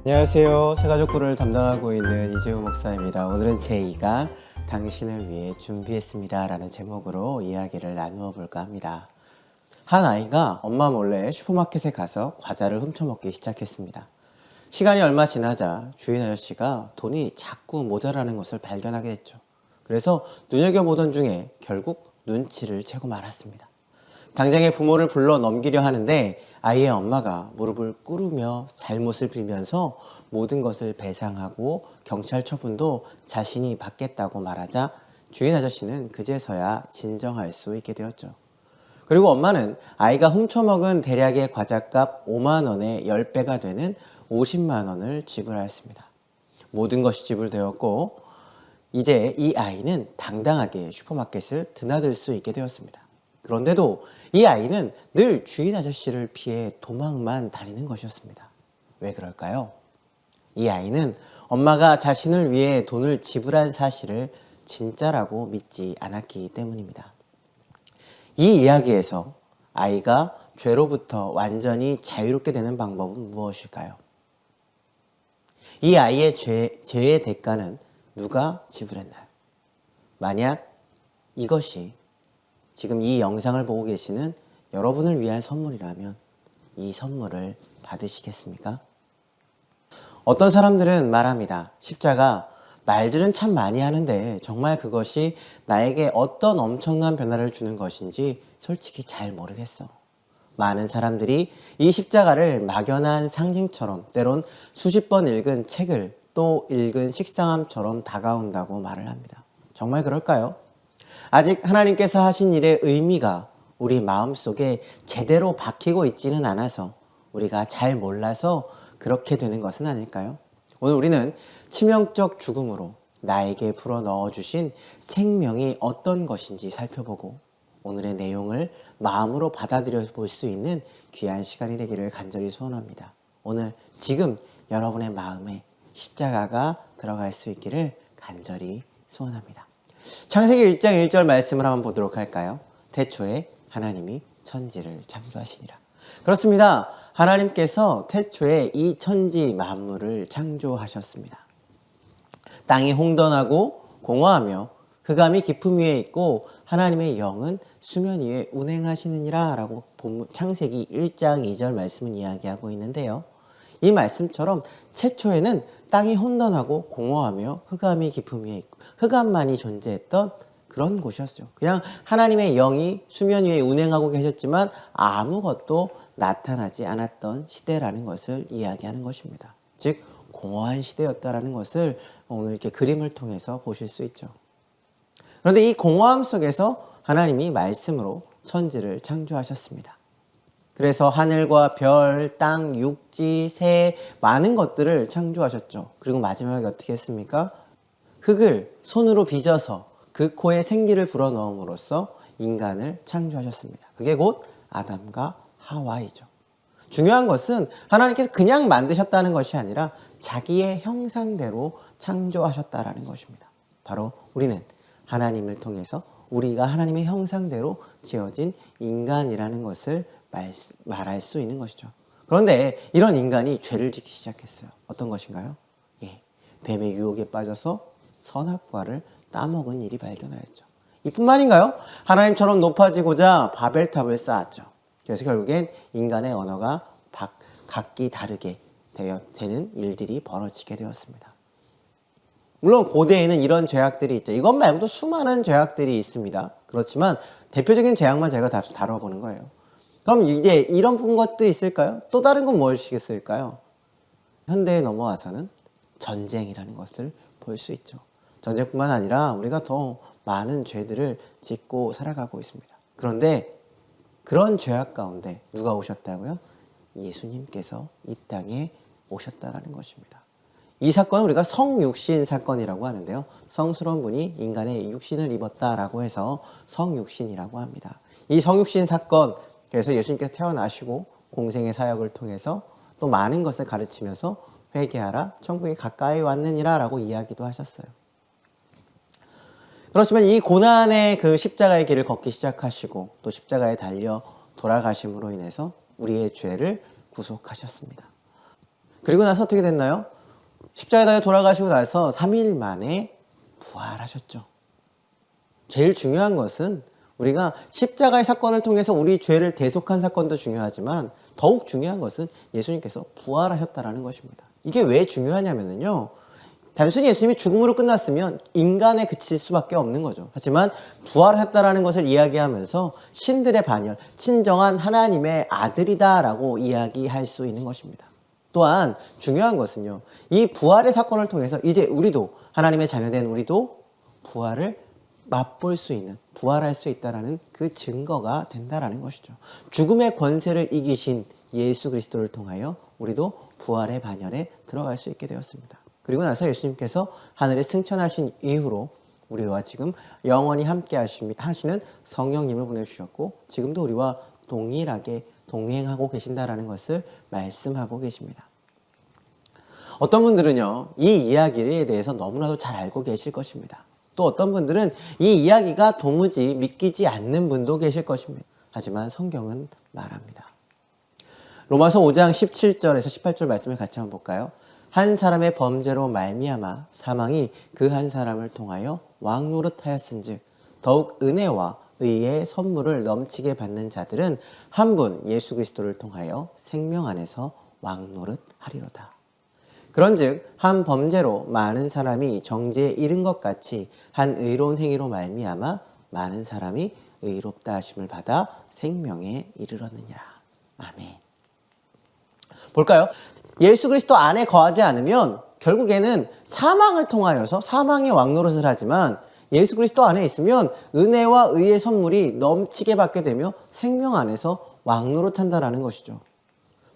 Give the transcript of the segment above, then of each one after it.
안녕하세요. 새가족부를 담당하고 있는 이재우 목사입니다. 오늘은 제2가 당신을 위해 준비했습니다 라는 제목으로 이야기를 나누어 볼까 합니다. 한 아이가 엄마 몰래 슈퍼마켓에 가서 과자를 훔쳐먹기 시작했습니다. 시간이 얼마 지나자 주인 아저씨가 돈이 자꾸 모자라는 것을 발견하게 됐죠. 그래서 눈여겨보던 중에 결국 눈치를 채고 말았습니다. 당장에 부모를 불러 넘기려 하는데 아이의 엄마가 무릎을 꿇으며 잘못을 빌면서 모든 것을 배상하고 경찰 처분도 자신이 받겠다고 말하자 주인 아저씨는 그제서야 진정할 수 있게 되었죠. 그리고 엄마는 아이가 훔쳐먹은 대략의 과자값 5만 원의 10배가 되는 50만 원을 지불하였습니다. 모든 것이 지불되었고 이제 이 아이는 당당하게 슈퍼마켓을 드나들 수 있게 되었습니다. 그런데도 이 아이는 늘 주인 아저씨를 피해 도망만 다니는 것이었습니다. 왜 그럴까요? 이 아이는 엄마가 자신을 위해 돈을 지불한 사실을 진짜라고 믿지 않았기 때문입니다. 이 이야기에서 아이가 죄로부터 완전히 자유롭게 되는 방법은 무엇일까요? 이 아이의 죄의 대가는 누가 지불했나요? 만약 이것이 지금 이 영상을 보고 계시는 여러분을 위한 선물이라면 이 선물을 받으시겠습니까? 어떤 사람들은 말합니다. 십자가, 말들은 참 많이 하는데 정말 그것이 나에게 어떤 엄청난 변화를 주는 것인지 솔직히 잘 모르겠어. 많은 사람들이 이 십자가를 막연한 상징처럼 때론 수십 번 읽은 책을 또 읽은 식상함처럼 다가온다고 말을 합니다. 정말 그럴까요? 아직 하나님께서 하신 일의 의미가 우리 마음속에 제대로 박히고 있지는 않아서 우리가 잘 몰라서 그렇게 되는 것은 아닐까요? 오늘 우리는 치명적 죽음으로 나에게 불어넣어 주신 생명이 어떤 것인지 살펴보고 오늘의 내용을 마음으로 받아들여 볼 수 있는 귀한 시간이 되기를 간절히 소원합니다. 오늘 지금 여러분의 마음에 십자가가 들어갈 수 있기를 간절히 소원합니다. 창세기 1장 1절 말씀을 한번 보도록 할까요? 태초에 하나님이 천지를 창조하시니라. 그렇습니다. 하나님께서 태초에 이 천지 만물을 창조하셨습니다. 땅이 홍던하고 공허하며 흑암이 깊음 위에 있고 하나님의 영은 수면 위에 운행하시느니라 라고 창세기 1장 2절 말씀은 이야기하고 있는데요. 이 말씀처럼 최초에는 땅이 혼돈하고 공허하며 흑암이 깊음 위에 있고 흑암만이 존재했던 그런 곳이었어요. 그냥 하나님의 영이 수면 위에 운행하고 계셨지만 아무것도 나타나지 않았던 시대라는 것을 이야기하는 것입니다. 즉 공허한 시대였다라는 것을 오늘 이렇게 그림을 통해서 보실 수 있죠. 그런데 이 공허함 속에서 하나님이 말씀으로 천지를 창조하셨습니다. 그래서 하늘과 별, 땅, 육지, 새 많은 것들을 창조하셨죠. 그리고 마지막에 어떻게 했습니까? 흙을 손으로 빚어서 그 코에 생기를 불어넣음으로써 인간을 창조하셨습니다. 그게 곧 아담과 하와이죠. 중요한 것은 하나님께서 그냥 만드셨다는 것이 아니라 자기의 형상대로 창조하셨다는 것입니다. 바로 우리는 하나님을 통해서 우리가 하나님의 형상대로 지어진 인간이라는 것을 말할 수 있는 것이죠. 그런데 이런 인간이 죄를 짓기 시작했어요. 어떤 것인가요? 뱀의 유혹에 빠져서 선악과를 따먹은 일이 발견하였죠. 이뿐만인가요? 하나님처럼 높아지고자 바벨탑을 쌓았죠. 그래서 결국엔 인간의 언어가 각기 다르게 되는 일들이 벌어지게 되었습니다. 물론 고대에는 이런 죄악들이 있죠. 이것 말고도 수많은 죄악들이 있습니다. 그렇지만 대표적인 죄악만 제가 다뤄보는 거예요. 그럼 이제 이런 것들이 있을까요? 또 다른 건 무엇이겠을까요? 현대에 넘어와서는 전쟁이라는 것을 볼 수 있죠. 전쟁뿐만 아니라 우리가 더 많은 죄들을 짓고 살아가고 있습니다. 그런데 그런 죄악 가운데 누가 오셨다고요? 예수님께서 이 땅에 오셨다라는 것입니다. 이 사건은 우리가 성육신 사건이라고 하는데요. 성스러운 분이 인간의 육신을 입었다라고 해서 성육신이라고 합니다. 이 성육신 사건, 그래서 예수님께서 태어나시고 공생의 사역을 통해서 또 많은 것을 가르치면서 회개하라, 천국이 가까이 왔느니라 라고 이야기도 하셨어요. 그렇지만 이 고난의 그 십자가의 길을 걷기 시작하시고 또 십자가에 달려 돌아가심으로 인해서 우리의 죄를 구속하셨습니다. 그리고 나서 어떻게 됐나요? 십자가에 달려 돌아가시고 나서 3일 만에 부활하셨죠. 제일 중요한 것은 우리가 십자가의 사건을 통해서 우리 죄를 대속한 사건도 중요하지만 더욱 중요한 것은 예수님께서 부활하셨다는 것입니다. 이게 왜 중요하냐면요. 단순히 예수님이 죽음으로 끝났으면 인간에 그칠 수밖에 없는 거죠. 하지만 부활했다라는 것을 이야기하면서 신들의 반열, 친정한 하나님의 아들이다라고 이야기할 수 있는 것입니다. 또한 중요한 것은요. 이 부활의 사건을 통해서 이제 우리도 하나님의 자녀된 우리도 부활을 맛볼 수 있는, 부활할 수 있다는 그 증거가 된다라는 것이죠. 죽음의 권세를 이기신 예수 그리스도를 통하여 우리도 부활의 반열에 들어갈 수 있게 되었습니다. 그리고 나서 예수님께서 하늘에 승천하신 이후로 우리와 지금 영원히 함께 하시는 성령님을 보내주셨고 지금도 우리와 동일하게 동행하고 계신다라는 것을 말씀하고 계십니다. 어떤 분들은요, 이 이야기에 대해서 너무나도 잘 알고 계실 것입니다. 또 어떤 분들은 이 이야기가 도무지 믿기지 않는 분도 계실 것입니다. 하지만 성경은 말합니다. 로마서 5장 17절에서 18절 말씀을 같이 한번 볼까요? 한 사람의 범죄로 말미암아 사망이 그 한 사람을 통하여 왕노릇하였은즉 더욱 은혜와 의의 선물을 넘치게 받는 자들은 한 분 예수 그리스도를 통하여 생명 안에서 왕노릇하리로다. 그런즉 한 범죄로 많은 사람이 정죄에 이른 것 같이 한 의로운 행위로 말미암아 많은 사람이 의롭다 하심을 받아 생명에 이르렀느니라. 아멘. 볼까요? 예수 그리스도 안에 거하지 않으면 결국에는 사망을 통하여서 사망의 왕노릇을 하지만 예수 그리스도 안에 있으면 은혜와 의의 선물이 넘치게 받게 되며 생명 안에서 왕노릇한다라는 것이죠.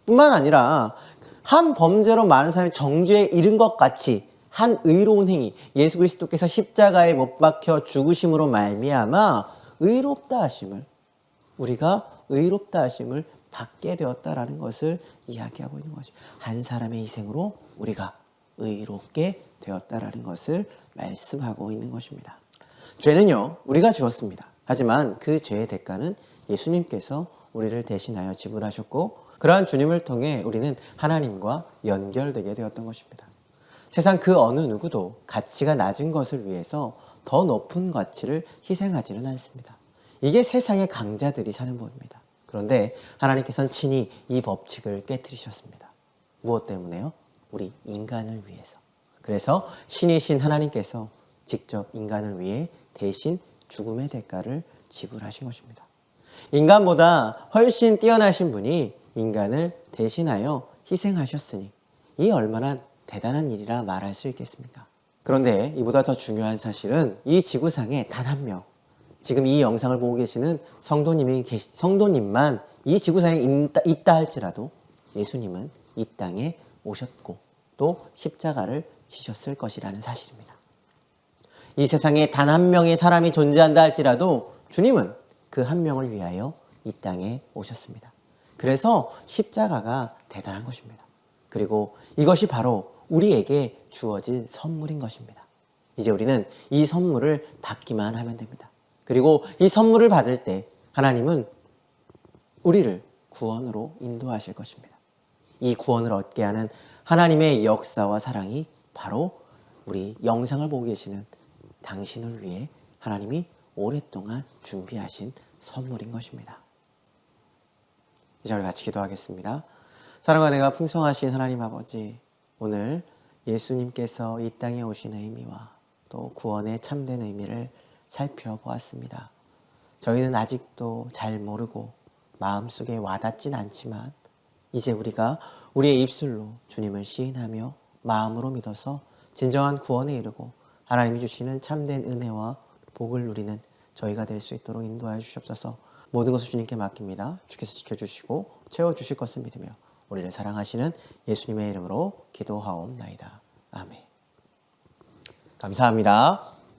뿐만 아니라 한 범죄로 많은 사람이 정죄에 이른 것 같이 한 의로운 행위, 예수 그리스도께서 십자가에 못 박혀 죽으심으로 말미암아 의롭다 하심을, 우리가 의롭다 하심을 받게 되었다라는 것을 이야기하고 있는 거죠. 한 사람의 희생으로 우리가 의롭게 되었다라는 것을 말씀하고 있는 것입니다. 죄는요, 우리가 지었습니다. 하지만 그 죄의 대가는 예수님께서 우리를 대신하여 지불하셨고 그러한 주님을 통해 우리는 하나님과 연결되게 되었던 것입니다. 세상 그 어느 누구도 가치가 낮은 것을 위해서 더 높은 가치를 희생하지는 않습니다. 이게 세상의 강자들이 사는 법입니다. 그런데 하나님께서는 친히 이 법칙을 깨뜨리셨습니다. 무엇 때문에요? 우리 인간을 위해서. 그래서 신이신 하나님께서 직접 인간을 위해 대신 죽음의 대가를 지불하신 것입니다. 인간보다 훨씬 뛰어나신 분이 인간을 대신하여 희생하셨으니 이 얼마나 대단한 일이라 말할 수 있겠습니까? 그런데 이보다 더 중요한 사실은 이 지구상에 단 한 명, 지금 이 영상을 보고 계시는 성도님만 이 지구상에 있다 할지라도 예수님은 이 땅에 오셨고 또 십자가를 지셨을 것이라는 사실입니다. 이 세상에 단 한 명의 사람이 존재한다 할지라도 주님은 그 한 명을 위하여 이 땅에 오셨습니다. 그래서 십자가가 대단한 것입니다. 그리고 이것이 바로 우리에게 주어진 선물인 것입니다. 이제 우리는 이 선물을 받기만 하면 됩니다. 그리고 이 선물을 받을 때 하나님은 우리를 구원으로 인도하실 것입니다. 이 구원을 얻게 하는 하나님의 역사와 사랑이 바로 우리 영상을 보고 계시는 당신을 위해 하나님이 오랫동안 준비하신 선물인 것입니다. 이제 우리 같이 기도하겠습니다. 사랑과 은혜가 풍성하신 하나님 아버지, 오늘 예수님께서 이 땅에 오신 의미와 또 구원의 참된 의미를 살펴보았습니다. 저희는 아직도 잘 모르고 마음속에 와닿진 않지만 이제 우리가 우리의 입술로 주님을 시인하며 마음으로 믿어서 진정한 구원에 이르고 하나님이 주시는 참된 은혜와 복을 누리는 저희가 될 수 있도록 인도하여 주시옵소서. 모든 것을 주님께 맡깁니다. 주께서 지켜주시고 채워주실 것을 믿으며 우리를 사랑하시는 예수님의 이름으로 기도하옵나이다. 아멘. 감사합니다.